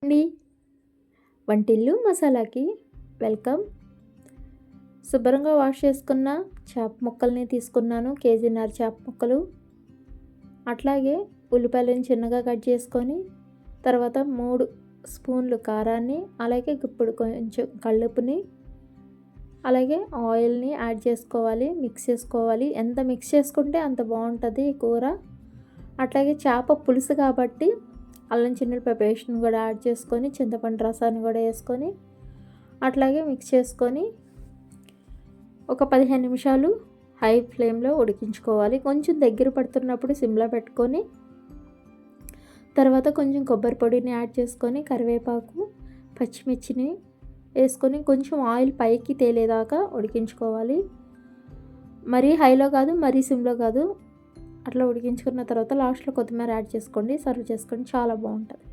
అండి వంటిల్లు మసాలాకి వెల్కమ్. శుభ్రంగా వాష్ చేసుకున్న చేప ముక్కల్ని తీసుకున్నాను, కేజీన్నర చేప ముక్కలు. అట్లాగే ఉల్లిపాయలను చిన్నగా కట్ చేసుకొని, తర్వాత 3 స్పూన్లు కారాన్ని, అలాగే ఇప్పుడు కొంచెం కల్లుపుని, అలాగే ఆయిల్ని యాడ్ చేసుకోవాలి, మిక్స్ చేసుకోవాలి. ఎంత మిక్స్ చేసుకుంటే అంత బాగుంటుంది ఈ కూర. అట్లాగే చేప పులుసు కాబట్టి అల్లం చిన్నులపాయ పేస్ట్ని కూడా యాడ్ చేసుకొని, చింతపండు రసాన్ని కూడా వేసుకొని అట్లాగే మిక్స్ చేసుకొని ఒక 15 నిమిషాలు హై ఫ్లేమ్లో ఉడికించుకోవాలి. కొంచెం దగ్గర పడుతున్నప్పుడు సిమ్లో పెట్టుకొని, తర్వాత కొంచెం కొబ్బరి పొడిని యాడ్ చేసుకొని, కరివేపాకు, పచ్చిమిర్చిని వేసుకొని కొంచెం ఆయిల్ పైకి తేలేదాకా ఉడికించుకోవాలి. మరీ హైలో కాదు, మరీ సిమ్లో కాదు, అట్లా ఉడికించుకున్న తర్వాత లాస్ట్లో కొత్తిమీర యాడ్ చేసుకోండి, సర్వ్ చేసుకోండి, చాలా బాగుంటుంది.